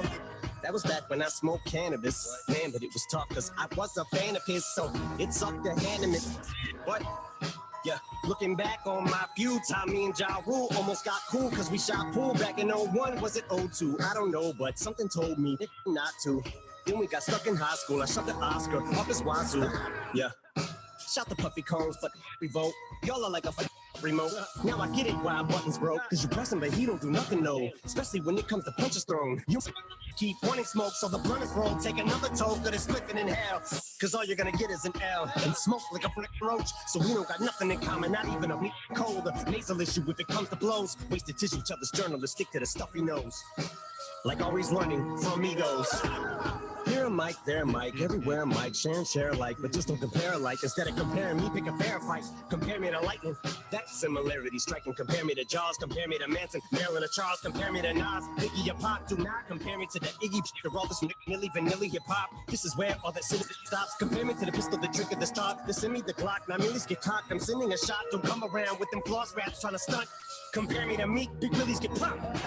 ago. That was back when I smoked cannabis. Man, but it was tough because I was a fan of his, so it sucked to hand him his. What? Yeah, looking back on my feud, time me and Ja Rule almost got cool because we shot pool back in '01. Was it '02? I don't know, but something told me not to. Then we got stuck in high school. I shot the Oscar up his wazoo. Yeah, shot the puffy cones, but revolt. Y'all are like a remote. Now I get it why buttons broke, because you press him, but he don't do nothing, no. Especially when it comes to punches thrown. You keep wanting smoke, so the blunt is rolled. Take another toke, good as flipping in hell. Because all you're gonna get is an L. And smoke like a flick roach, so we don't got nothing in common, not even a cold. A nasal issue if it comes to blows. Wasted tissue, tell this journalist, stick to the stuff he knows. Like always running from egos. Here a mic, there a mic, everywhere a mic, share alike, but just don't compare alike. Instead of comparing me, pick a fair fight. Compare me to lightning, that similarity striking. Compare me to Jaws, compare me to Manson, Marilyn or Charles, compare me to Nas, Biggie or Pop. Do not compare me to the Iggy, the all this nilly vanilla hip hop. This is where all that cynicism stops. Compare me to the pistol, the trigger, the start. The send me the Glock, now millies get cocked. I'm sending a shot, don't come around with them floss raps trying to stunt. Compare me to Meek, big willies get popped.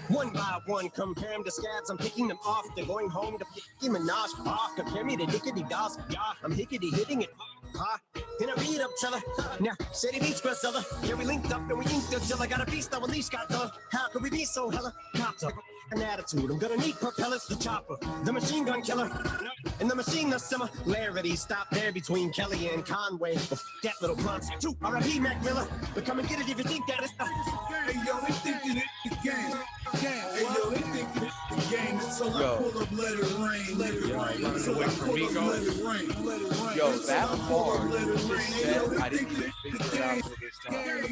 One by one, compare them to scabs, I'm picking them off. They're going home to Nicki Minaj. Ah, compare me to Dickety Doss. Yeah, I'm hickety hitting it. Ha, in a beat up, Trella. Now, Shady Beats, Gracella. Yeah, we linked up and we inked until I got a beast, I release Godzilla. How could we be so hella copped up? An attitude, I'm gonna need propellers, the chopper, the machine gun killer, and the machine the similarity. Stop there between Kelly and Conway. That little blunts, too. R.I.P. Mac Miller, but come and get it if you think that it's the. Hey yo, they thinking it's the game. Hey yo, they thinking it's the game. So I pull up, let it rain, let it rain. So I pull up, let it rain, let it rain. Yo, that bar just said I didn't even think it out for this time.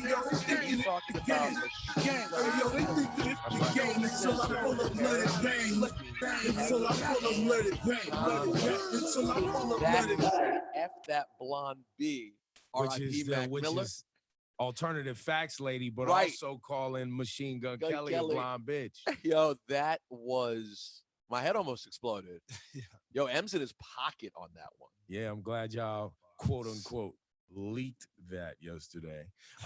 He's talking about the game. Hey yo, they thinking it's the game. So I pull up, let it bang. So I pull up, let it bang, let it bang. So I pull up, let it bang. F that blonde B, R.I.P. Mac Miller. Alternative facts lady, but right. Also calling Machine Gun Kelly a blonde bitch. Yo, that was, my head almost exploded. Yeah. Yo, M's in his pocket on that one. Yeah, I'm glad y'all, quote unquote, leaked that yesterday.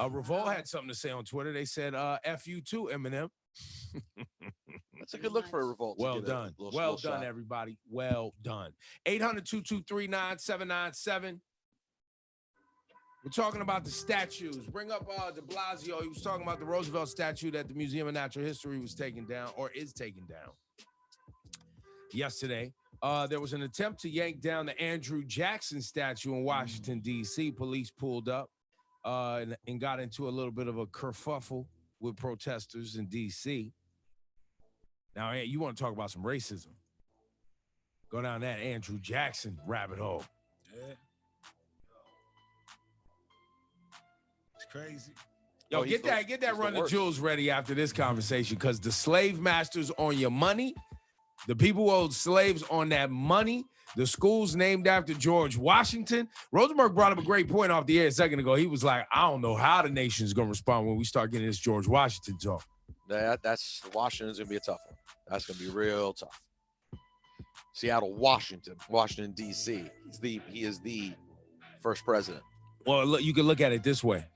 Revolt had something to say on Twitter. They said, F you too, Eminem. That's a good look for a Revolt. Well done. Well done, everybody. Well done. 800-223-9797. We're talking about the statues. Bring up de Blasio. He was talking about the Roosevelt statue that the Museum of Natural History was taking down, or is taking down. Yesterday, there was an attempt to yank down the Andrew Jackson statue in Washington, D.C. Police pulled up and got into a little bit of a kerfuffle with protesters in D.C. Now, you want to talk about some racism. Go down that Andrew Jackson rabbit hole. Yeah. Crazy. Yo, get that run of jewels ready after this conversation, because the slave masters on your money, the people who owed slaves on that money, the schools named after George Washington. Rosenberg brought up a great point off the air a second ago. He was like, I don't know how the nation's going to respond when we start getting this George Washington talk. That's Washington's going to be a tough one. That's going to be real tough. Seattle, Washington, D.C. He is the first president. Well, look, you can look at it this way.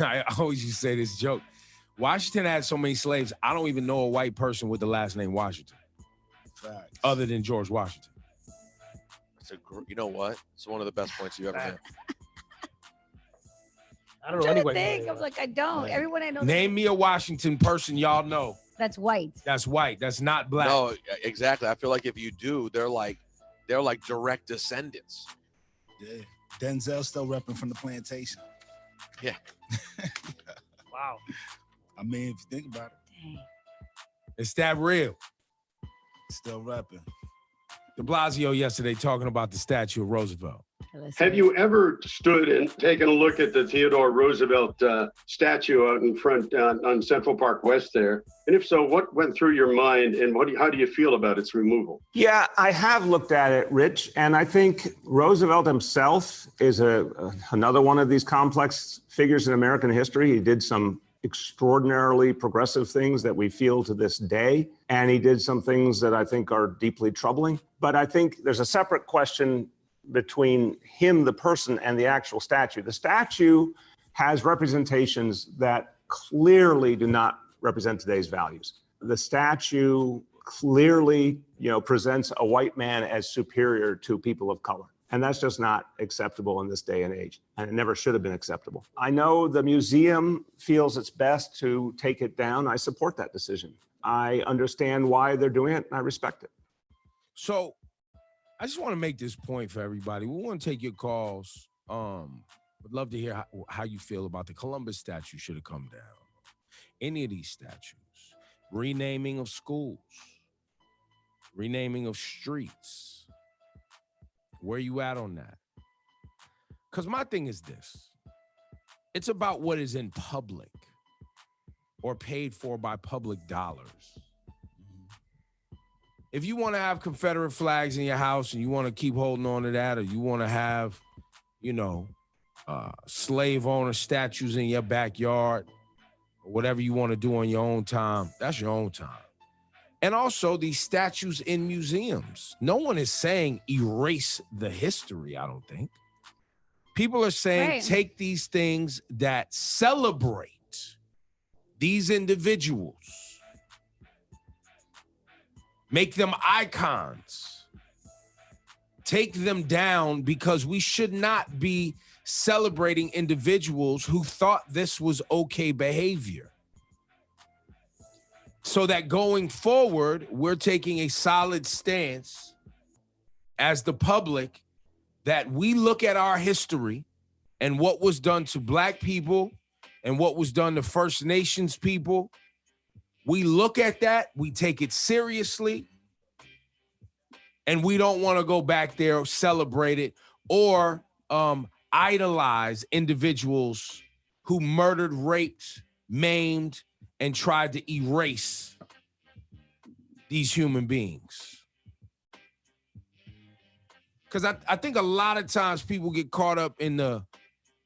I always used to say this joke. Washington had so many slaves, I don't even know a white person with the last name Washington. Facts. Other than George Washington. You know what? It's one of the best points you ever had. I don't know anyway. I'm like, I don't. Everyone I know. Name me a Washington person y'all know. That's white. That's white. That's not black. No, exactly. I feel like if you do, they're like direct descendants. Yeah. Denzel still repping from the plantation. Yeah. Wow. I mean, if you think about it. Dang. It's that real. Still repping. De Blasio yesterday talking about the statue of Roosevelt. Have you ever stood and taken a look at the Theodore Roosevelt statue out in front on Central Park West there? And if so, what went through your mind, and how do you feel about its removal? Yeah, I have looked at it, Rich, and I think Roosevelt himself is another one of these complex figures in American history. He did some extraordinarily progressive things that we feel to this day, and he did some things that I think are deeply troubling. But I think there's a separate question between him, the person, and the actual statue. The statue has representations that clearly do not represent today's values. The statue clearly, presents a white man as superior to people of color. And that's just not acceptable in this day and age. And it never should have been acceptable. I know the museum feels it's best to take it down. I support that decision. I understand why they're doing it, and I respect it. So I just want to make this point for everybody. We want to take your calls. Would love to hear how you feel about the Columbus statue should have come down. Any of these statues. Renaming of schools. Renaming of streets. Where you at on that? Because my thing is this. It's about what is in public or paid for by public dollars. If you want to have Confederate flags in your house and you want to keep holding on to that, or you want to have, slave owner statues in your backyard, or whatever you want to do on your own time, that's your own time. And also these statues in museums. No one is saying erase the history, I don't think. People are saying take these things that celebrate these individuals, make them icons, take them down, because we should not be celebrating individuals who thought this was okay behavior. So that going forward, we're taking a solid stance as the public that we look at our history and what was done to Black people and what was done to First Nations people. We look at that, we take it seriously, and we don't want to go back there, celebrate it, or idolize individuals who murdered, raped, maimed, and tried to erase these human beings. Because I think a lot of times people get caught up in the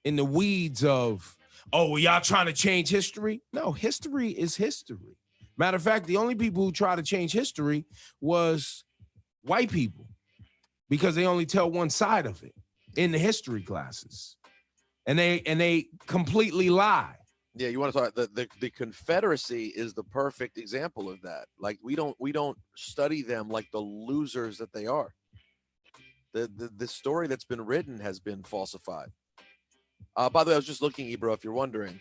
weeds of, oh, well, y'all trying to change history? No, history is history. Matter of fact, the only people who try to change history was white people, because they only tell one side of it in the history classes. And they completely lie. Yeah, you want to talk the Confederacy is the perfect example of that. Like we don't study them like the losers that they are. The story that's been written has been falsified. By the way, I was just looking, Ebro, if you're wondering.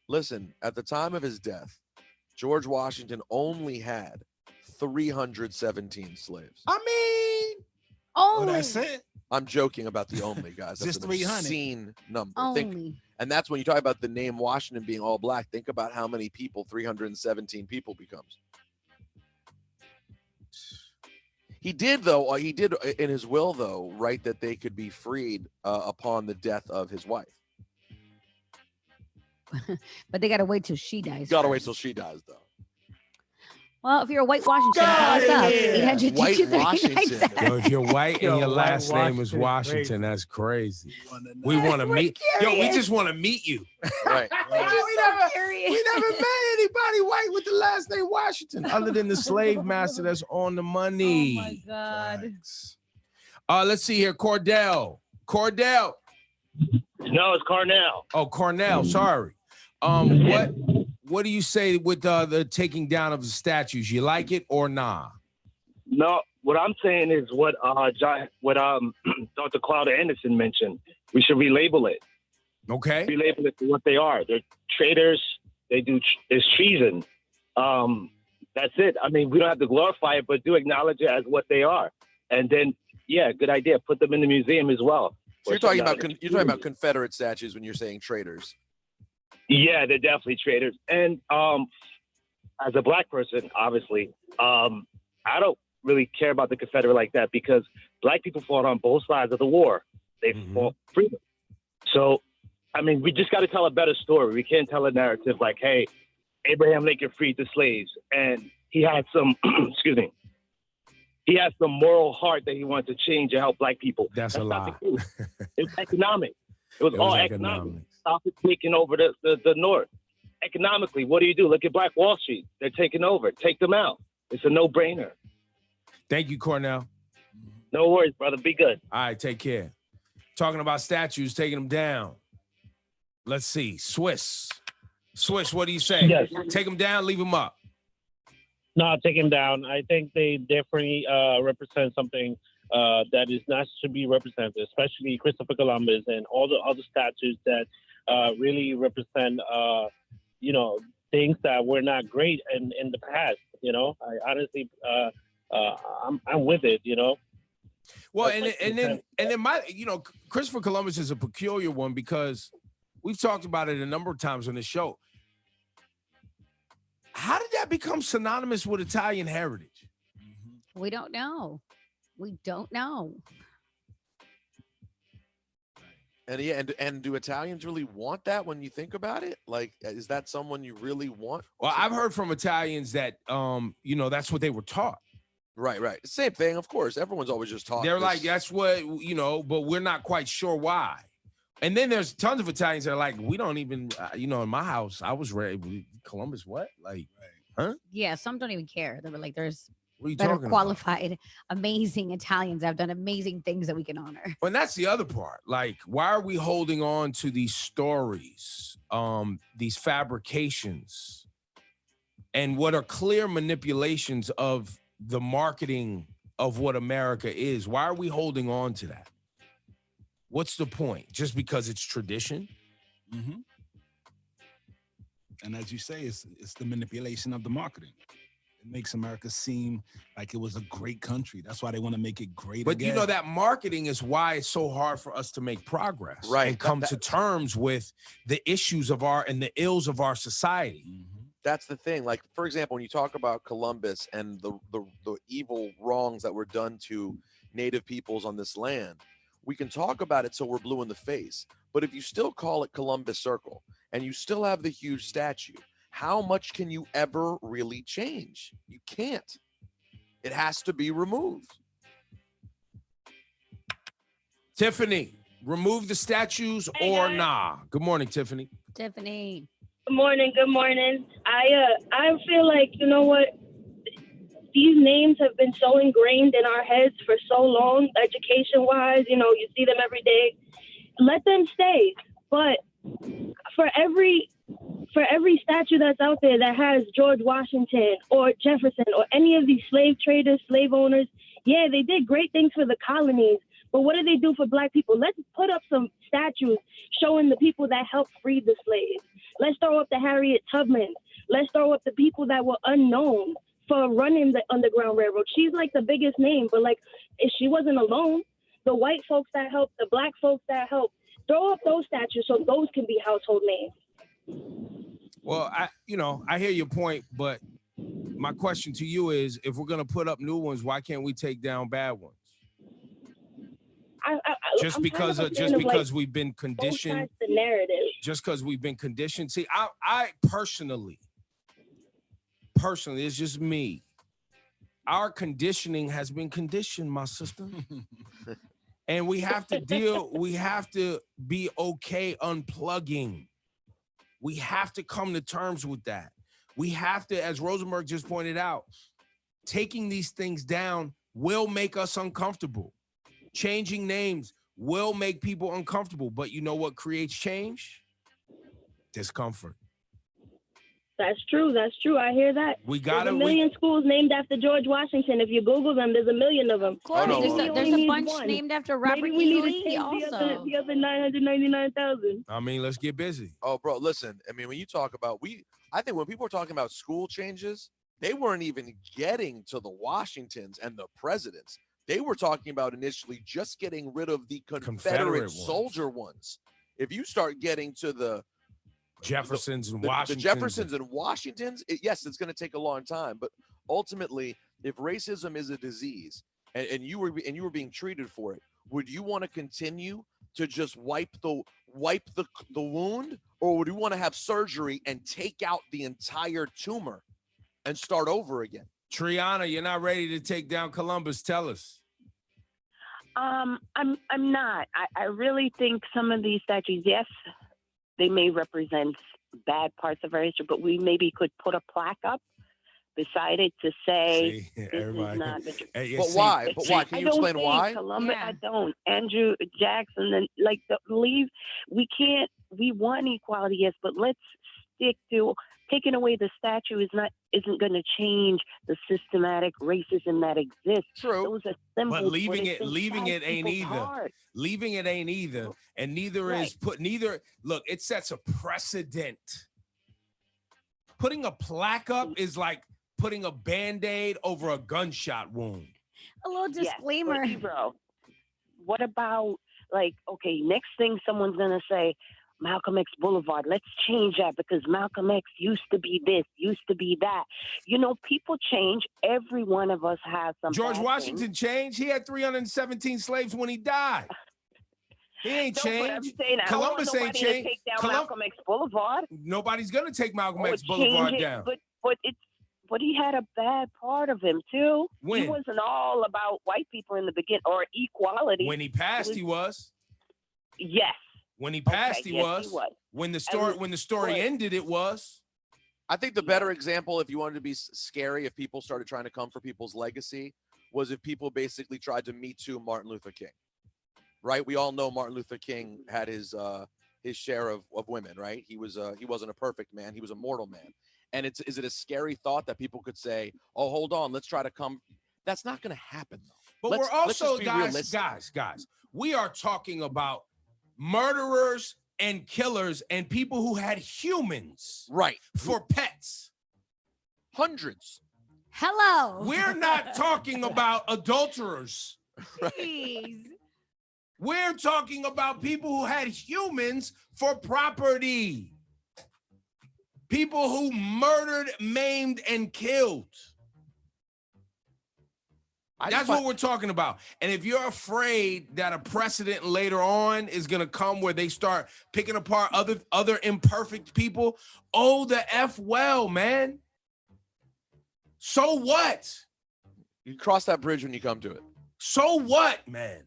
Listen, at the time of his death, George Washington only had 317 slaves. I mean, that's it. I'm joking about the only, guys. That's Just an 300. obscene number. Only. And that's when you talk about the name Washington being all Black. Think about how many people 317 people becomes. He did in his will, though, write that they could be freed upon the death of his wife. But they got to wait till she dies. Got to wait till she dies, though. Well, if you're a white Washington, call us up. 800 White 223 Washington. Yo, if you're white and your White last name is Washington, Washington, crazy. that's crazy. We want to We're meet. Yo, we curious. just want to meet you. Right. We're just so curious. We never met anybody white with the last name Washington, other than the slave master that's on the money. Oh my God. Thanks. Let's see here, Cordell. No, it's Cornell. Oh, Cornell. Sorry. What do you say with the taking down of the statues? You like it or nah? No, what I'm saying is what Dr. Clouder Anderson mentioned. We should relabel it. Okay. Relabel it for what they are. They're traitors. It's treason. That's it. I mean, we don't have to glorify it, but do acknowledge it as what they are. And then, yeah, good idea. Put them in the museum as well. So you're talking about Confederate statues when you're saying traitors. Yeah, they're definitely traitors. And as a Black person, obviously, I don't really care about the Confederate like that, because Black people fought on both sides of the war. They fought freedom. So, I mean, we just got to tell a better story. We can't tell a narrative like, hey, Abraham Lincoln freed the slaves, and he had some, excuse me, he had some moral heart that he wanted to change and help Black people. That's a lie. not the case. It was economic. It was all economic. Stop it taking over the North. Economically, what do? Look at Black Wall Street. They're taking over. Take them out. It's a no-brainer. Thank you, Cornell. No worries, brother. Be good. All right, take care. Talking about statues, taking them down. Let's see. Swiss, what do you say? Yes. Take them down, leave them up. No, take him down. I think they definitely represent something that is not should be represented, especially Christopher Columbus and all the other statues that really represent, things that were not great in the past. I honestly, I'm with it. Well, and then my, Christopher Columbus is a peculiar one because we've talked about it a number of times on the show. How did that become synonymous with Italian heritage? We don't know. We don't know. And yeah, and do Italians really want that when you think about it? Like, is that someone you really want? Well, I've heard from Italians that, that's what they were taught. Right. Same thing, of course. Everyone's always just taught. They're like, that's what, but we're not quite sure why. And then there's tons of Italians that are like, we don't even, in my house, I was ready. Columbus, what? Like, huh? Yeah, some don't even care. They were like, there's What are you better talking qualified, amazing Italians that have done amazing things that we can honor. Well, and that's the other part. Like, why are we holding on to these stories, these fabrications, and what are clear manipulations of the marketing of what America is? Why are we holding on to that? What's the point? Just because it's tradition? Mm-hmm. And as you say, it's the manipulation of the marketing. It makes America seem like it was a great country. That's why they want to make it great But again. that marketing is why it's so hard for us to make progress, right? And come to terms with the issues of and the ills of our society. Mm-hmm. That's the thing. Like, for example, when you talk about Columbus and the evil wrongs that were done to native peoples on this land, we can talk about it so we're blue in the face. But if you still call it Columbus Circle and you still have the huge statue, how much can you ever really change? You can't. It has to be removed. Tiffany, remove the statues or nah? Good morning, Tiffany. Tiffany. Good morning. Good morning. I feel like, you know what? These names have been so ingrained in our heads for so long, education-wise. You see them every day. Let them stay. But for every statue that's out there that has George Washington or Jefferson or any of these slave traders, slave owners, yeah, they did great things for the colonies. But what do they do for Black people? Let's put up some statues showing the people that helped free the slaves. Let's throw up the Harriet Tubman. Let's throw up the people that were unknown for running the Underground Railroad. She's like the biggest name, but like, if she wasn't alone, the white folks that helped, the Black folks that helped, throw up those statues so those can be household names. Well, I hear your point, but my question to you is, if we're going to put up new ones, why can't we take down bad ones? Just because we've been conditioned. The narrative. Just because we've been conditioned. See, I personally, it's just me. Our conditioning has been conditioned, my sister. And we have to be okay unplugging. We have to come to terms with that. We have to, as Rosenberg just pointed out, taking these things down will make us uncomfortable. Changing names will make people uncomfortable. But you know what creates change? Discomfort. That's true. I hear that. There's a million schools named after George Washington. If you Google them, there's a million of them. Of course, there's a bunch named after Robert E. Lee also. The other 999,000. I mean, let's get busy. Oh, bro, listen. I mean, when you talk about I think when people are talking about school changes, they weren't even getting to the Washingtons and the presidents. They were talking about initially just getting rid of the Confederate soldier ones. If you start getting to the Jeffersons and Washingtons. The Jeffersons and Washingtons, yes, it's going to take a long time. But ultimately, if racism is a disease and you were being treated for it, would you want to continue to just wipe the wound, or would you want to have surgery and take out the entire tumor and start over again? Triana, you're not ready to take down Columbus. Tell us. I'm not. I really think some of these statues, yes, they may represent bad parts of our history, but we maybe could put a plaque up beside it to say this is not the But why? Can you explain why? Columbus, I don't. Andrew Jackson, and we want equality, yes, but let's stick to taking away the statue isn't going to change the systematic racism that exists. True. Those are symbols. But leaving it ain't either. Heart. Leaving it ain't either. And neither is look, it sets a precedent. Putting a plaque up is like putting a Band-Aid over a gunshot wound. A little disclaimer. Yes, bro. What about, like, okay, next thing someone's going to say, Malcolm X Boulevard, let's change that because Malcolm X used to be this, used to be that. You know, people change. Every one of us has something. George Washington changed. He had 317 slaves when he died. He ain't changed. Columbus ain't changed. Take down Malcolm X Boulevard. Nobody's going to take Malcolm X Boulevard down. But he had a bad part of him, too. When? He wasn't all about white people in the beginning or equality. When he passed, he was. Yes. When he passed, he was. When the story ended, it was. I think the better example, if you wanted to be scary, if people started trying to come for people's legacy, was if people basically tried to Me Too Martin Luther King. Right? We all know Martin Luther King had his share of women, right? He wasn't a perfect man. He was a mortal man. And is it a scary thought that people could say, oh, hold on, let's try to come. That's not going to happen, though. But we're also, guys, we are talking about murderers and killers and people who had humans for pets. Hundreds. Hello. We're not talking about adulterers. Please. We're talking about people who had humans for property. People who murdered, maimed, and killed. That's what we're talking about. And if you're afraid that a precedent later on is going to come where they start picking apart other imperfect people, oh, the F well, man. So what? You cross that bridge when you come to it. So what, man?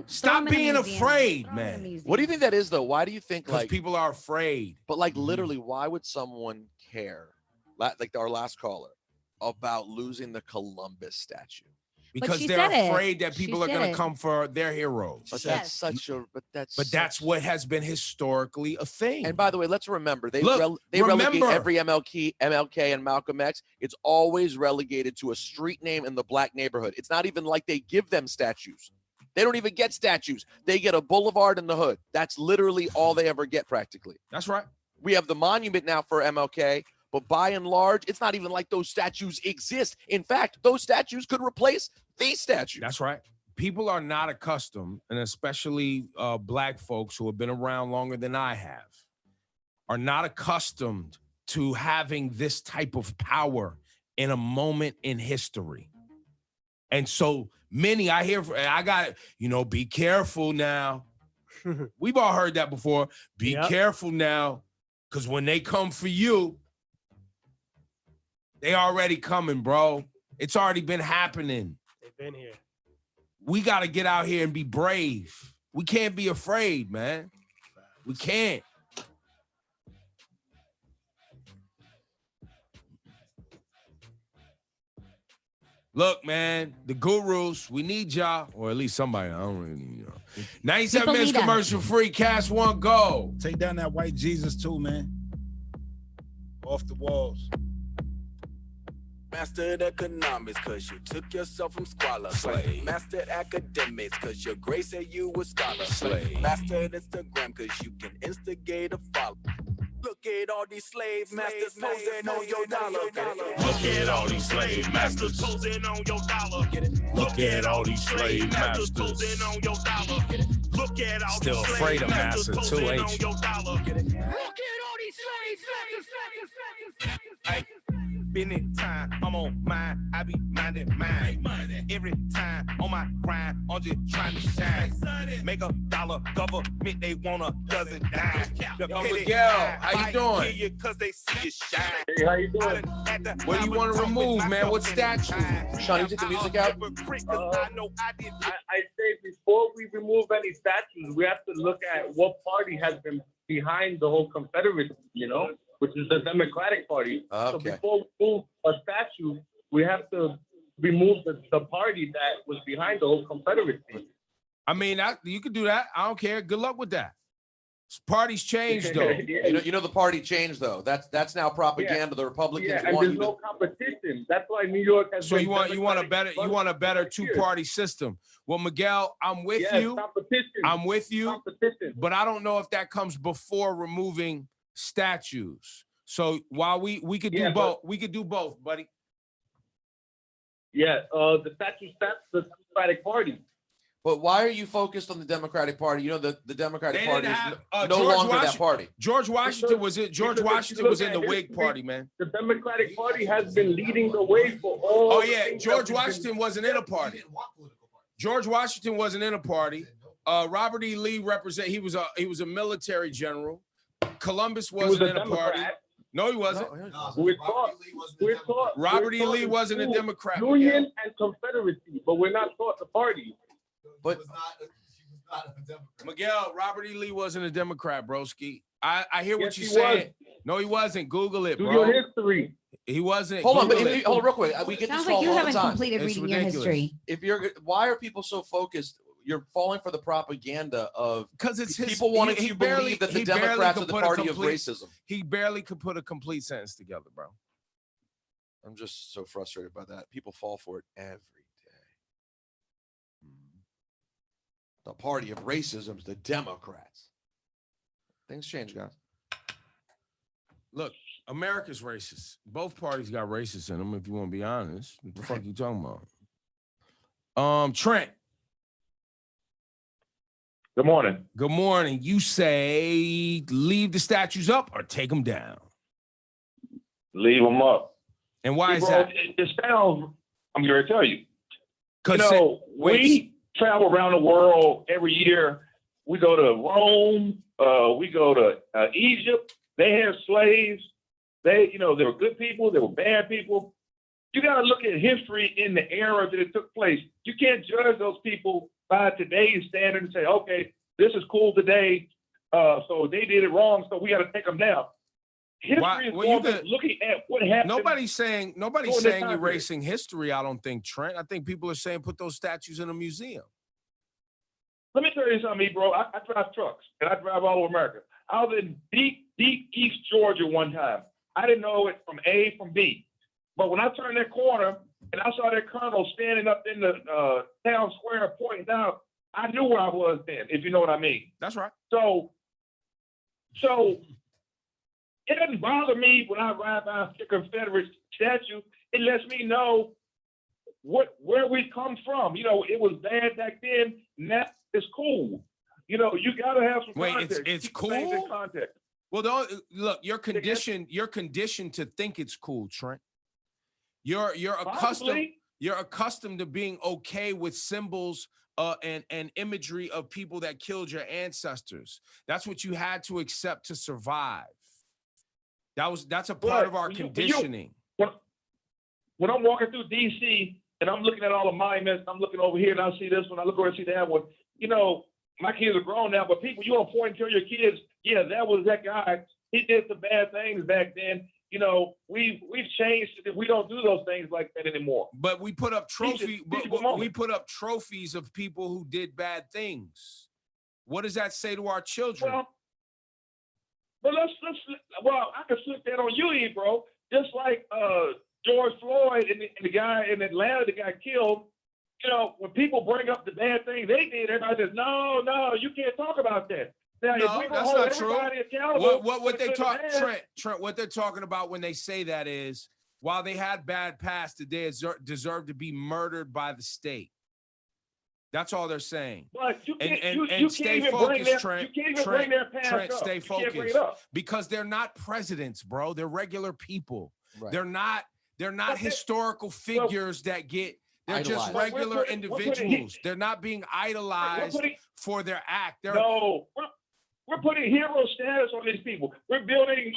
Stop being afraid, man. What do you think that is, though? Why do you think like people are afraid? But like literally, why would someone care, like our last caller, about losing the Columbus statue? Because they're afraid that people are going to come for their heroes. But that's that's what has been historically a thing. And by the way, let's remember they relegate every MLK and Malcolm X. It's always relegated to a street name in the black neighborhood. It's not even like they give them statues. They don't even get statues. They get a boulevard in the hood. That's literally all they ever get, practically. That's right. We have the monument now for MLK. But by and large, it's not even like those statues exist. In fact, those statues could replace these statues. That's right. People are not accustomed, and especially black folks who have been around longer than I have, are not accustomed to having this type of power in a moment in history. And so many, I got, be careful now. We've all heard that before. Be careful now, because when they come for you, they already coming, bro. It's already been happening. They've been here. We got to get out here and be brave. We can't be afraid, man. We can't. Look, man, the gurus, we need y'all, or at least somebody. I don't really need y'all. 97 minutes commercial free. Cast one, go. Take down that white Jesus too, man. Off the walls. Mastered economics, cause you took yourself from squalor. Slave. Mastered academics, cause your grade said you were scholar. Slave. Mastered Instagram, cause you can instigate a follow. Look at all these slave masters posing on your dollar. Look at all these slave masters posing on your dollar. Look at all these slave masters posing on your dollar. Look at all still these afraid of masters massa too, ain't you? Look at all these slave masters. Been in time, I'm on mine, I be minding mine. Every time on my grind, I'm just trying to shine. Make $1, government, they want a dozen dimes. Yo, Miguel, how you doing? Cause they see you shine. Hey, how you doing? What do you want to remove, man? What statue? Sean, you take the music out? I say before we remove any statues, we have to look at what party has been behind the whole Confederacy, which is the Democratic Party. Okay. So before we move a statue, we have to remove the party that was behind the whole Confederacy. I mean, you could do that. I don't care. Good luck with that. Parties changed though. You know the party changed though. That's now propaganda. The Republicans and want there's you no competition. That's why New York has. So you want a better two-party system. Well, Miguel, I'm with you. Competition. I'm with you. Competition. But I don't know if that comes before removing statues. So while we could do both, we could do both, buddy. Yeah, the statue stamps the Democratic Party. But why are you focused on the Democratic Party? You know the Democratic Party is no George longer that party. George Washington was it? George Washington was in the Whig Party, man. The Democratic Party has been leading the way for all. Oh yeah, George Washington wasn't in a party. George Washington wasn't in a party. Robert E. Lee he was a military general. Columbus wasn't in a party. No, he wasn't. We're taught. Robert E. Lee wasn't a Democrat. Union and Confederacy, but we're not taught the party. But Miguel, Robert E. Lee wasn't a Democrat, broski. I hear what you're saying. No, he wasn't. Google it, bro. Do your history. He wasn't. Hold on, hold on, real quick. We get Sounds this like you all haven't the time. completed reading your history. Why are people so focused? You're falling for the propaganda of because it's people wanting to believe that the Democrats are the party of racism. He barely could put a complete sentence together, bro. I'm just so frustrated by that. People fall for it every day. The party of racism is the Democrats. Things change, guys. Look, America's racist. Both parties got racists in them, if you want to be honest. What the fuck you talking about? Trent. Good morning. Good morning. You say leave the statues up or take them down? Leave them up. And why is that? It sounds, I'm going to tell you. We travel around the world every year. We go to Rome. We go to Egypt. They had slaves. They were good people. They were bad people. You got to look at history in the era that it took place. You can't judge those people by today's standard and say, okay, this is cool today. So they did it wrong. So we got to take them down. History is looking at what happened. Nobody's saying erasing history. I don't think, Trent. I think people are saying put those statues in a museum. Let me tell you something, bro. I drive trucks and I drive all over America. I was in deep East Georgia one time. I didn't know it from A from B. But when I turned that corner and I saw that colonel standing up in the town square pointing out, I knew where I was then, if you know what I mean. That's right. So it doesn't bother me when I ride by the Confederate statue. It lets me know where we come from. It was bad back then. Now it's cool. You got to have some context. It's cool? Context. Well, look, you're conditioned to think it's cool, Trent. You're accustomed to being okay with symbols and imagery of people that killed your ancestors. That's what you had to accept to survive. That's a part of our conditioning. When I'm walking through DC and I'm looking at all the monuments, I'm looking over here and I see this one, I look over and see that one. My kids are grown now, but people, you don't point and tell your kids, yeah, that was that guy. He did some bad things back then. We've changed. We don't do those things like that anymore. But we put up trophies. We put up trophies of people who did bad things. What does that say to our children? But I can slip that on you, Ebro. Just like George Floyd and the guy in Atlanta that got killed. When people bring up the bad things they did, everybody says, no, you can't talk about that. Now, no, that's not true. What they talk, Trent, what they're talking about when they say that is, while they had bad past, they deserve to be murdered by the state. That's all they're saying. But stay focused, Trent. Trent, stay focused. Because they're not presidents, bro. They're regular people. Right. They're not historical figures that get. They're just regular individuals. They're not being idolized for their act. We're putting hero status on these people. We're building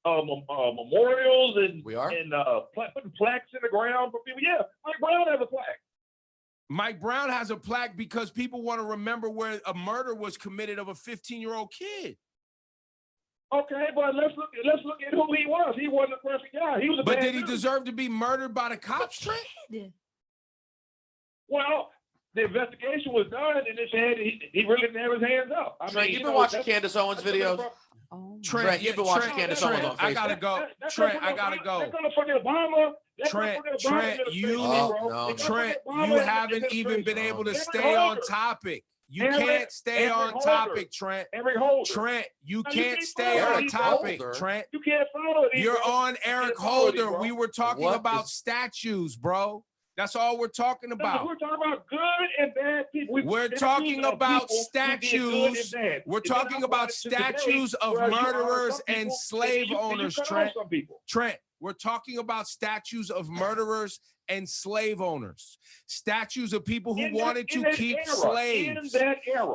memorials and putting plaques in the ground for people. Yeah, Mike Brown has a plaque. Mike Brown has a plaque because people want to remember where a murder was committed of a 15-year-old kid. Okay, but let's look at who he was. He wasn't a perfect guy. He was a bad But did he dude. deserve to be murdered by the cops, Trent? Well, the investigation was done, and it said he really didn't have his hands up. Trent, you've been watching Candace Owens videos? Trent, you've been watching Candace Owens on Facebook. I gotta go. Trent, I gotta go. They're gonna fucking Obama. Trent, you haven't even been able to stay on topic. You can't stay on topic, Trent. Trent, you can't stay on topic, Trent. You can't follow it. You're on Eric Holder. We were talking about statues, bro. That's all we're talking about. We're talking about good and bad people. We're talking about statues. We're talking about statues of murderers and slave owners, Trent. Trent, we're talking about statues of murderers and slave owners. Statues of people who wanted to keep slaves.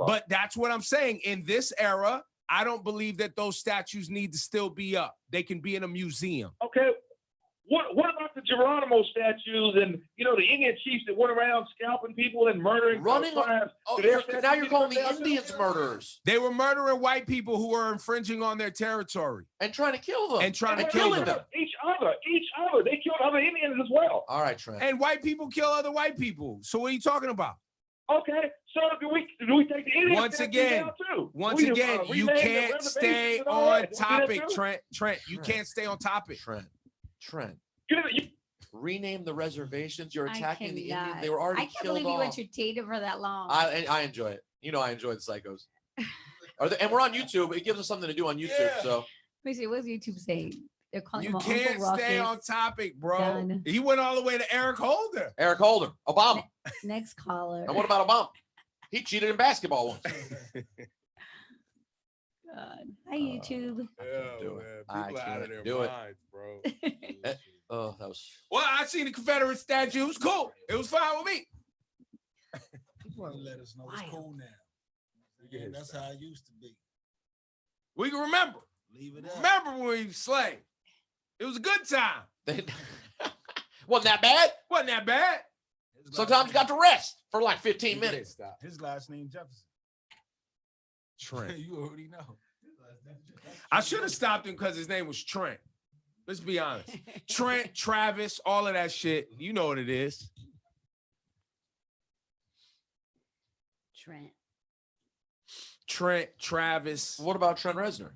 But that's what I'm saying. In this era, I don't believe that those statues need to still be up. They can be in a museum. Okay. What about the Geronimo statues and, the Indian chiefs that went around scalping people and murdering? Now you're calling the Indians murderers. They were murdering white people who were infringing on their territory. And trying to kill them. And trying to kill them. Each other. They killed other Indians as well. All right, Trent. And white people kill other white people. So what are you talking about? Okay, so do we take the Indians once again, you can't stay on topic, Trent. Trent, you can't stay on topic. Trent. Rename the reservations. You're attacking the Indians. They were I already can't killed believe you off. entertained it for that long. I enjoy it. I enjoy the psychos. And we're on YouTube. It gives us something to do on YouTube. So. Let me see. What's YouTube saying? They're calling you him can't Uncle stay Ruckus. on topic, bro. Done. He went all the way to Eric Holder. Eric Holder. Obama. Next caller. And what about Obama? He cheated in basketball once. God. Hi, YouTube. People out of their minds, bro. Oh, that was. Well, I seen the Confederate statue. It was cool. It was fine with me. Just want to let us know it's cool now. Yeah, that's how it used to be. We can remember. Leave it up. Remember when we slaved. It was a good time. Wasn't that bad? Wasn't that bad? Sometimes you got to rest for like 15 minutes. His last name Jefferson. Trent. You already know. I should have stopped him because his name was Trent. Let's be honest. Trent, Travis, all of that shit. You know what it is. Trent, Travis. What about Trent Reznor?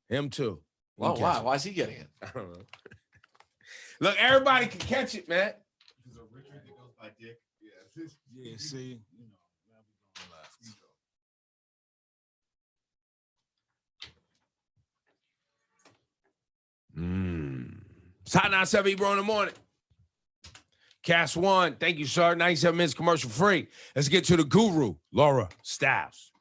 Him too. Oh, wow. Why is he getting it? I don't know. Look, everybody can catch it, man. Yeah, see. It's Hot 97 Ebro in the morning. Cast 1. Thank you, sir. 97 minutes commercial free. Let's get to the guru, Laura Styles.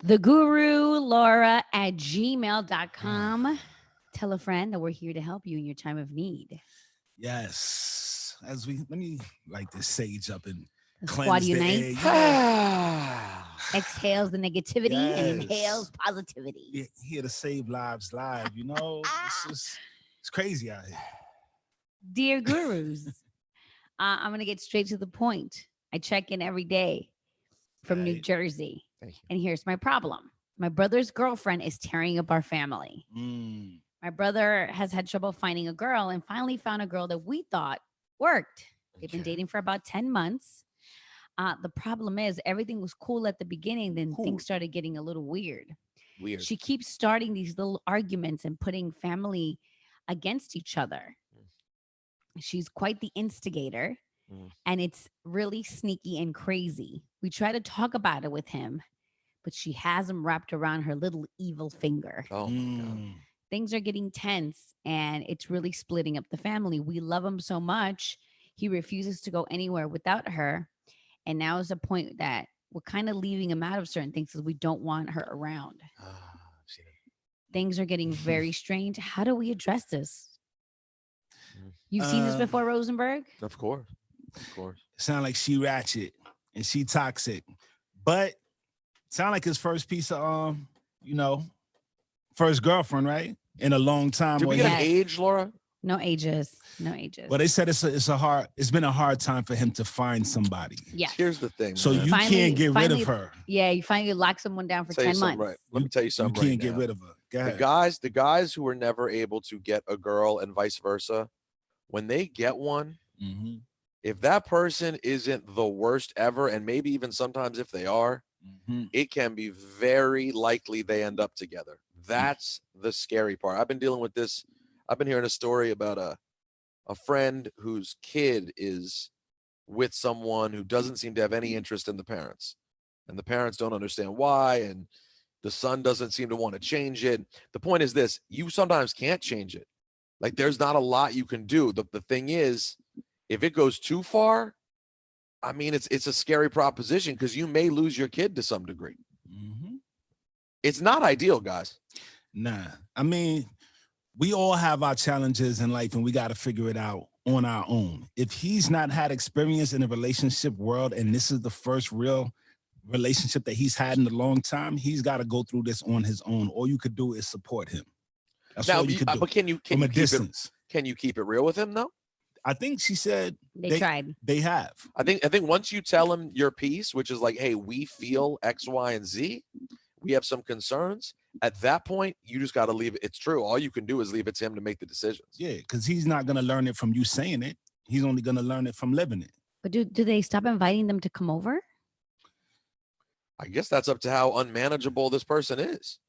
The Guru Laura at gmail.com. Tell a friend that we're here to help you in your time of need. Yes. Let me light this sage up and Squad cleanse the unites. air. Exhales the negativity and inhales positivity. Yeah, here to save lives live. It's crazy out here. Dear gurus, I'm going to get straight to the point. I check in every day from New Jersey. And here's my problem. My brother's girlfriend is tearing up our family. My brother has had trouble finding a girl and finally found a girl that we thought worked. They've been dating for about 10 months. The problem is everything was cool at the beginning. Then things started getting a little weird. She keeps starting these little arguments and putting family against each other. She's quite the instigator. And it's really sneaky and crazy. We try to talk about it with him, but she has him wrapped around her little evil finger. Oh, my God. Things are getting tense and it's really splitting up the family. We love him so much. He refuses to go anywhere without her. And now is the point that we're kind of leaving him out of certain things because we don't want her around. Things are getting very strange. How do we address this? You've seen this before, Rosenberg? Of course. Of course. Sound like she ratchet and she toxic. But sound like his first piece of first girlfriend, right? In a long time. Did we get an age, Laura? No ages. No ages. Well, they said it's been a hard time for him to find somebody. Yeah. Here's the thing. So you can't get rid of her. Yeah, you finally lock someone down for 10 months. Right. Let me tell you something. You can't get rid of her. The guys who were never able to get a girl and vice versa, when they get one, if that person isn't the worst ever, and maybe even sometimes if they are, it can be very likely they end up together. That's the scary part. I've been dealing with this. I've been hearing a story about a friend whose kid is with someone who doesn't seem to have any interest in the parents, and the parents don't understand why, and the son doesn't seem to want to change it. The point is this: you sometimes can't change it. Like, there's not a lot you can do. The thing is, if it goes too far, I mean, it's a scary proposition, because you may lose your kid to some degree. It's not ideal, guys. Nah, I mean, we all have our challenges in life, and we got to figure it out on our own. If he's not had experience in the relationship world, and this is the first real relationship that he's had in a long time, he's got to go through this on his own. All you could do is support him. That's all you could do. But can you from a keep distance? Can you keep it real with him though? I think she said they tried. They have. I think once you tell him your piece, which is like, hey, we feel X, Y, and Z, we have some concerns. At that point, you just got to leave it. It's true. All you can do is leave it to him to make the decisions. Yeah, because he's not going to learn it from you saying it. He's only going to learn it from living it. But do they stop inviting them to come over? I guess that's up to how unmanageable this person is.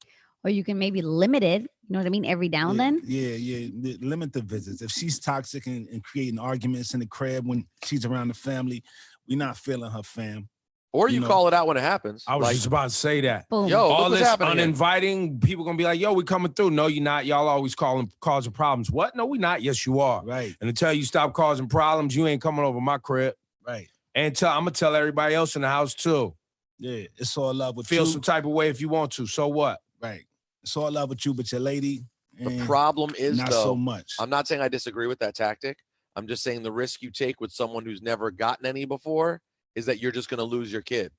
Or you can maybe limit it, you know what I mean, every now and then. Yeah. Limit the visits. If she's toxic and creating arguments in the crib when she's around the family, we're not feeling her, fam. Or you call it out when it happens. I was just about to say that. Boom. Yo, all look this what's happening uninviting, people gonna be like, yo, we coming through. No, you're not. Y'all always causing problems. What? No, we not. Yes, you are. Right. And until you stop causing problems, you ain't coming over my crib. Right. And I'm gonna tell everybody else in the house too. Yeah, it's all love with Feel you. some type of way if you want to. So what? Right. It's all love with you, but your lady. The problem is, not though, so much. I'm not saying I disagree with that tactic. I'm just saying the risk you take with someone who's never gotten any before is that you're just going to lose your kid.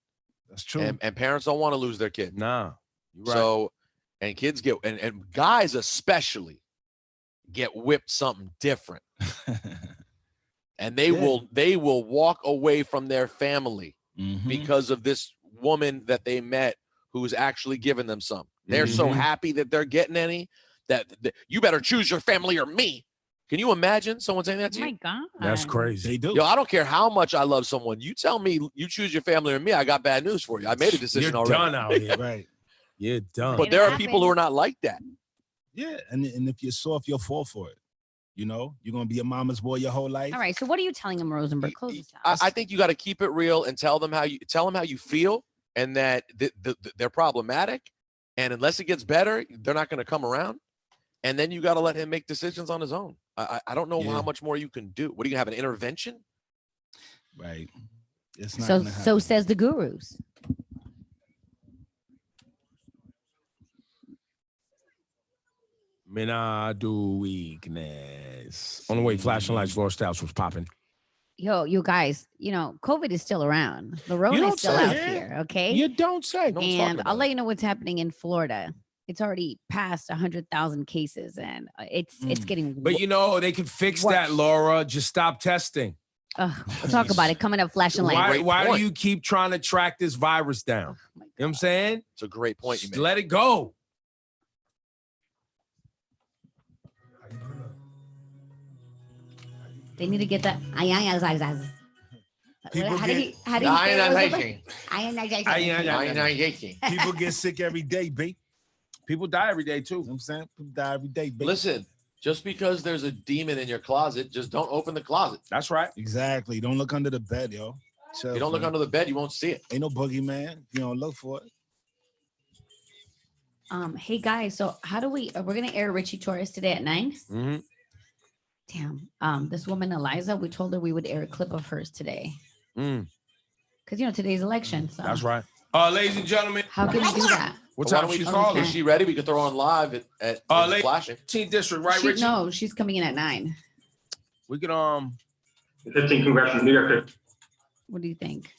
That's true. And parents don't want to lose their kid. Nah. You're right. So, and kids get, and guys especially get whipped something different. And they will walk away from their family because of this woman that they met who's actually giving them some. They're so happy that they're getting any that you better choose your family or me. Can you imagine someone saying that to you? Oh my God. That's crazy. They do. Yo, I don't care how much I love someone. You tell me you choose your family or me, I got bad news for you. I made a decision You're already. done out here. Right. You're done. But there are people who are not like that. Yeah, and if you're soft, you'll fall for it. You know, you're gonna be a mama's boy your whole life. All right. So what are you telling him, Rosenberg? Close this out. I think you got to keep it real and tell them how you feel, and that they're problematic. And unless it gets better, they're not going to come around. And then you got to let him make decisions on his own. I don't know how much more you can do. What, are you going to have an intervention? Right. It's not so says the gurus. Menadu weakness. On the way, flashing lights, Laura Styles was popping. Yo, you guys, you know, COVID is still around. The Rona is still out here, okay? You don't say. And I'll let you know what's happening in Florida. It's already past 100,000 cases, and it's getting. But you know, they can fix that, Laura. Just stop testing. We'll talk about it coming up. Flashing lights. Why do you keep trying to track this virus down? You know what I'm saying? It's a great point you made. Let it go. They need to get that. People get sick every day, babe. People die every day too. You know what I'm saying? People die every day, babe. Listen, just because there's a demon in your closet, just don't open the closet. That's right. Exactly. Don't look under the bed, yo. Chill, you don't look under the bed, you won't see it. Ain't no boogeyman. You don't look for it. Hey guys, so how do we're gonna air Richie Torres today at 9? Mm-hmm. Damn. This woman Eliza, we told her we would air a clip of hers today. Mm. Because you know today's election. So that's right. Ladies and gentlemen. How can we do that? What time she's calling? Is she ready? We could throw her on live at flashing. 15th district, right, Richie? No, she's coming in at 9. We could 15 Congressional New York. What do you think?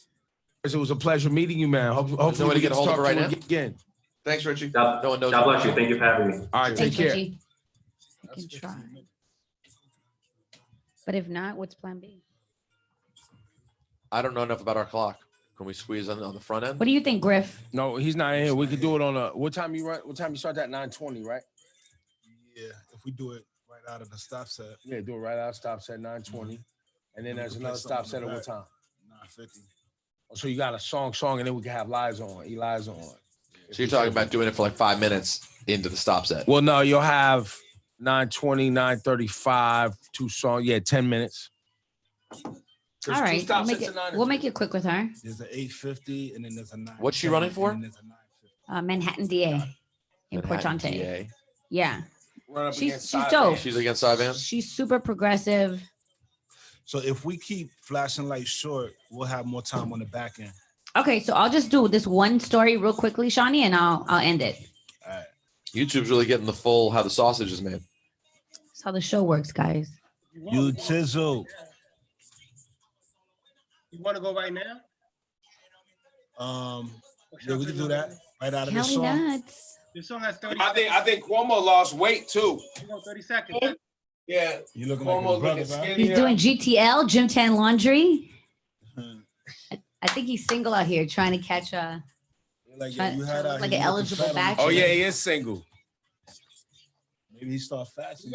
It was a pleasure meeting you, man. Hopefully we get a hold of her right now again. Thanks, Richie. God bless you. Thank you for having me. All right, take care. Richie. I can try. But if not, what's plan B? I don't know enough about our clock. Can we squeeze on the front end? What do you think, Griff? No, he's not in here. We could do it on a. What time you run? What time you start at? 9:20, right? Yeah, if we do it right out of the stop set. Yeah, do it right out of stop set 9:20, and then there's another stop set at what time? 9:50. So you got a song, and then we can have Eliza on. So you're talking about doing it for like 5 minutes into the stop set. Well, no, you'll have 9:20, 9:35, 2 songs. Yeah, 10 minutes. All right, we'll make it quick with her. There's an 8:50 and then there's a 9. What's she running for? Manhattan DA in Manhattan Portante. DA. Yeah. She's Cy dope. Van. She's against Cy Van? She's super progressive. So if we keep flashing lights short, we'll have more time on the back end. Okay, so I'll just do this one story real quickly, Shawnee, and I'll end it. All right. YouTube's really getting the full how the sausage is made. That's how the show works, guys. You chisel. You want to go right now? Yeah, we can do that right out of the Kelly song. Nuts. This song has 30 I think Cuomo lost weight too. 30 seconds. Yeah. You looking Cuomo's like looking his brother, right? He's doing GTL, Gym Tan Laundry. I think he's single out here trying to catch a Like, trying- you had out like here an looking eligible fat on the bachelor. Oh yeah, chest. he is single. Maybe he start fasting.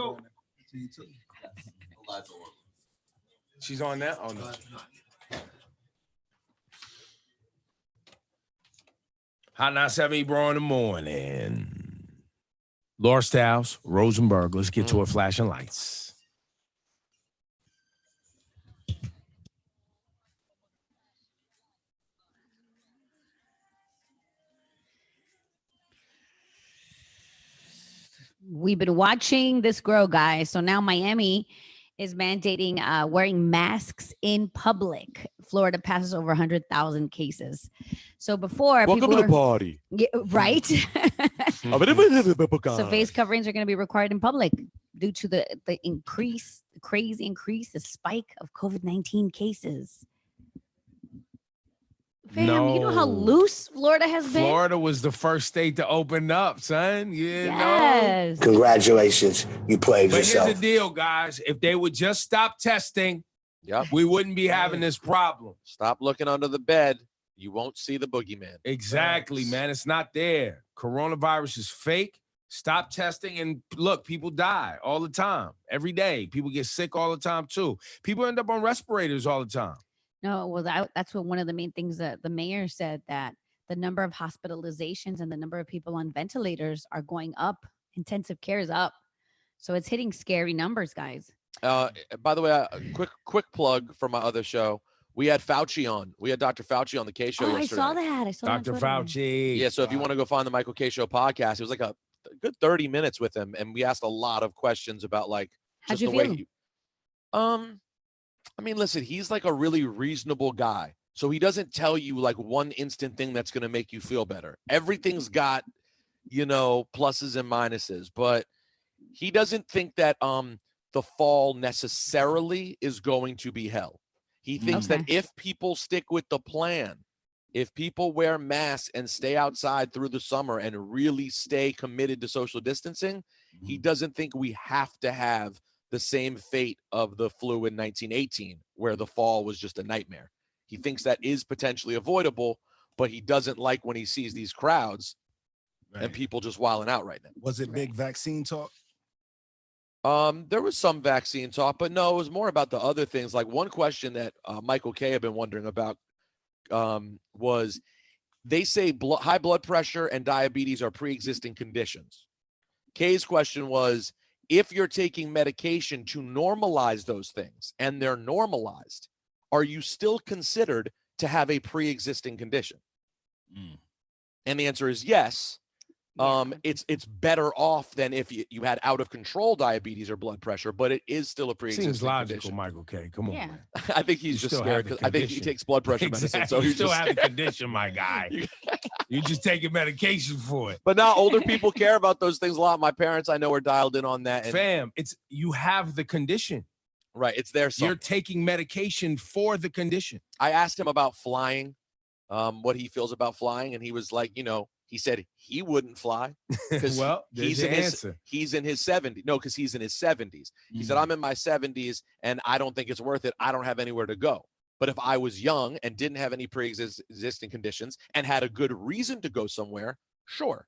She's on that? Oh no. Hot 97 Ebro in the morning. Laura Styles, Rosenberg. Let's get to her flashing lights. We've been watching this grow, guys. So now Miami is mandating wearing masks in public. Florida passes over 100,000 cases. So before, Welcome people to the were- party. Yeah, right? So So face coverings are going to be required in public due to the crazy increase, the spike of COVID-19 cases. Fam, you know how loose Florida has been? Florida was the first state to open up, son. Yes. Congratulations, you played But yourself. here's the deal, guys. If they would just stop testing, we wouldn't be having this problem. Stop looking under the bed. You won't see the boogeyman. Exactly, man. It's not there. Coronavirus is fake. Stop testing and look, people die all the time, every day. People get sick all the time too. People end up on respirators all the time. No, well, that's what one of the main things that the mayor said, that the number of hospitalizations and the number of people on ventilators are going up. Intensive care is up. So it's hitting scary numbers, guys. By the way, a quick plug for my other show. We had Fauci on. We had Dr. Fauci on the K Show yesterday. I saw that. I saw that on Dr. Twitter. Fauci. Yeah, so if you want to go find the Michael K Show podcast, it was like a good 30 minutes with him, and we asked a lot of questions about like How'd just you the way feel? he. I mean, listen, he's like a really reasonable guy. So he doesn't tell you like one instant thing that's going to make you feel better. Everything's got, pluses and minuses, but he doesn't think that the fall necessarily is going to be hell. He thinks that if people stick with the plan, if people wear masks and stay outside through the summer and really stay committed to social distancing, he doesn't think we have to have the same fate of the flu in 1918, where the fall was just a nightmare. He thinks that is potentially avoidable, but he doesn't like when he sees these crowds and people just wilding out right now. Was it big vaccine talk? There was some vaccine talk, but no, it was more about the other things. Like one question that Michael K had been wondering about was, they say high blood pressure and diabetes are pre-existing conditions. K's question was, if you're taking medication to normalize those things and they're normalized, are you still considered to have a pre-existing condition? And the answer is yes. It's better off than if you had out of control diabetes or blood pressure, but it is still a pre-existing Seems logical, condition. Michael K. Come on, man. I think he's just still scared have the because I think he condition. takes blood pressure medicine. Exactly. So you he's still just have the condition, my guy. You're just taking medication for it. But now older people care about those things a lot. My parents, I know, are dialed in on that. And, Fam, you have the condition. right, it's there. You're taking medication for the condition. I asked him about flying, what he feels about flying, and he was like, he said he wouldn't fly because Well, there's your answer. he's in his 70s. No, because he's in his 70s. He said, I'm in my 70s and I don't think it's worth it. I don't have anywhere to go. But if I was young and didn't have any pre-existing conditions and had a good reason to go somewhere, sure.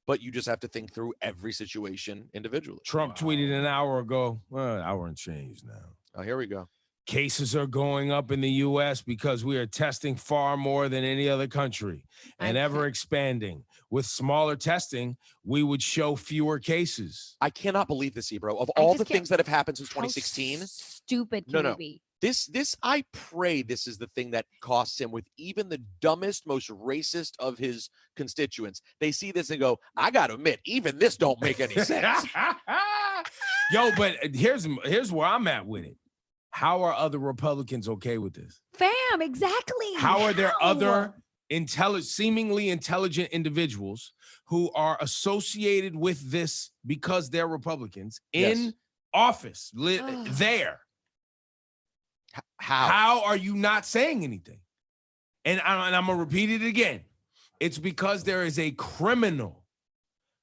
But you just have to think through every situation individually. Trump tweeted an hour ago, well, an hour and change now. Oh, here we go. Cases are going up in the U.S. because we are testing far more than any other country and ever expanding. With smaller testing, we would show fewer cases. I cannot believe this, Ebro. Of all the things that have happened since 2016, stupid can no. we be? This, I pray this is the thing that costs him with even the dumbest, most racist of his constituents. They see this and go, I got to admit, even this don't make any sense. Yo, but here's where I'm at with it. How are other Republicans okay with this? Fam, exactly. How are there other seemingly intelligent individuals who are associated with this because they're Republicans in office there? How are you not saying anything? And I'm going to repeat it again. It's because there is a criminal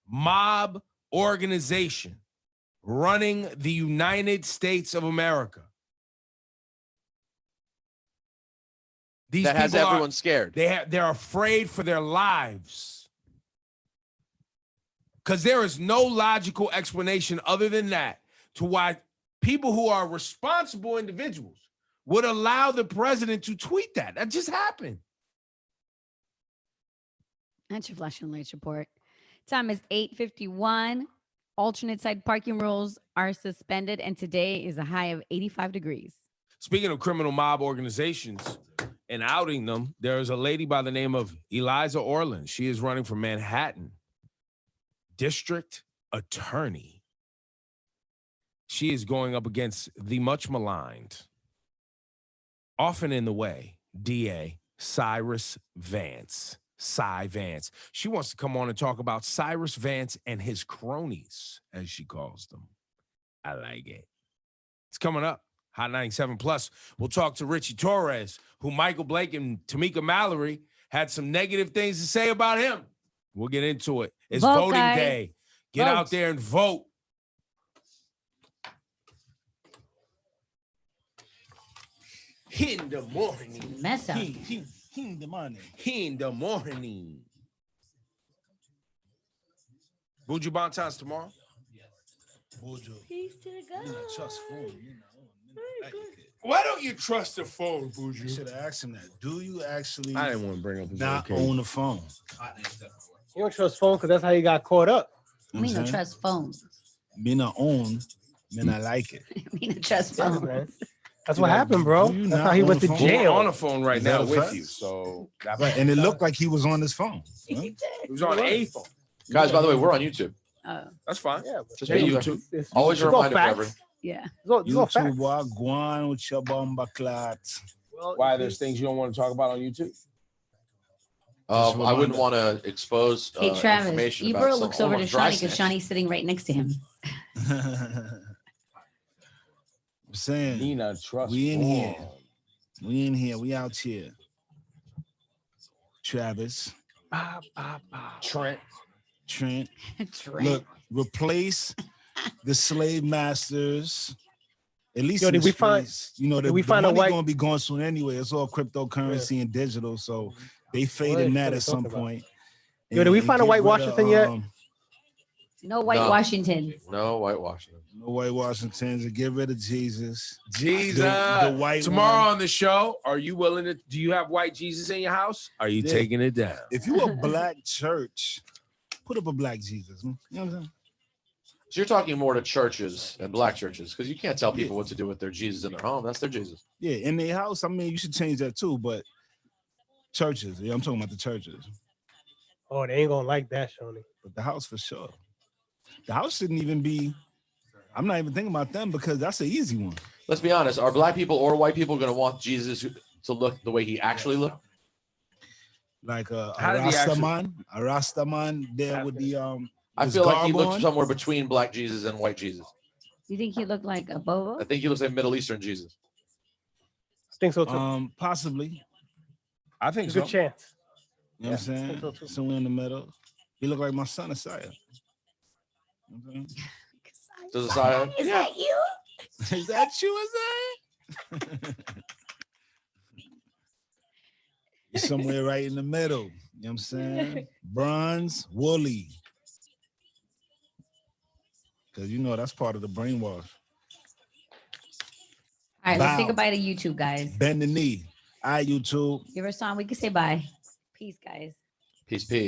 mob organization running the United States of America. These that has everyone scared. They're afraid for their lives. Because there is no logical explanation other than that to why people who are responsible individuals would allow the president to tweet that. That just happened. That's your flash and lights report. Time is 8:51. Alternate side parking rules are suspended, and today is a high of 85 degrees. Speaking of criminal mob organizations and outing them, there is a lady by the name of Eliza Orland. She is running for Manhattan District Attorney. She is going up against the much maligned, often in the way, DA Cyrus Vance. Cy Vance. She wants to come on and talk about Cyrus Vance and his cronies, as she calls them. I like it. It's coming up. Hot 97 Plus. We'll talk to Richie Torres, who Michael Blake and Tamika Mallory had some negative things to say about him. We'll get into it. It's voting day. Get out there and vote. In the morning. Mess up. In the morning. In the morning. Buju Bantan's tomorrow? Buju. Peace to the God. Trust phone, Why don't you trust the phone, Buju? You should have asked him that. Do you actually I didn't want to bring up his not own the phone? You don't trust phone because that's how you got caught up. Me no trust phones. Me not own, then I like it. Me no trust phones. Man. That's what happened, bro. That's how he went to jail. We're on the phone right now with you, so right. And it looked like he was on his phone. Huh? He was on a phone. Guys, by the way, we're on YouTube. That's fine. Yeah, just be YouTube. Always a reminder for everyone. Yeah. YouTube, boy, go on with your bomba clot. Why there's things you don't want to talk about on YouTube? I wouldn't want to expose Hey, Travis, information Ebro about looks some over to dry Shawnee because snatch. Shawnee's sitting right next to him. I'm saying Nina, trust we in phone. here. We in here. We out here. Travis. Trent. Trent. Look, replace the slave masters. At least Yo, in did the we find- streets. You know, did the we find a money white- gonna be gone soon anyway. It's all cryptocurrency and digital, so they fading What that are at you some talking about? point. Yo, did we find a get white rid Washington yet? No white No. Washington. No white Washington. No white Washingtons. And get rid of Jesus. Jesus. The white Tomorrow one. on the show, are you willing to? Do you have white Jesus in your house? Are you Yeah. taking it down? If you a black church, put up a black Jesus. You know what I'm saying? So you're talking more to churches and black churches because you can't tell people what to do with their Jesus in their home. That's their Jesus. Yeah, in their house. I mean, you should change that too. But churches, yeah, I'm talking about the churches. Oh, they ain't gonna like that, Shawnee. But the house for sure. The house shouldn't even be. I'm not even thinking about them because that's an easy one. Let's be honest. Are black people or white people going to want Jesus to look the way he actually looked? Like a How did he actually- Rastaman there with the I his feel like he garb looked on. somewhere between black Jesus and white Jesus. You think he looked like a bobo? I think he looks like Middle Eastern Jesus. I think so too. Possibly. I think Good chance. You know what I'm saying? Somewhere in the middle. He looked like my son, Asaya. Does Asaya? Is that you? Is that you, Asaya? It's somewhere right in the middle. You know what I'm saying? Bronze, woolly. Because you know that's part of the brainwash. All right, let's say goodbye to YouTube, guys. Bend the knee. All right, YouTube. Give her a song. We can say bye. Peace, guys. Peace, peace.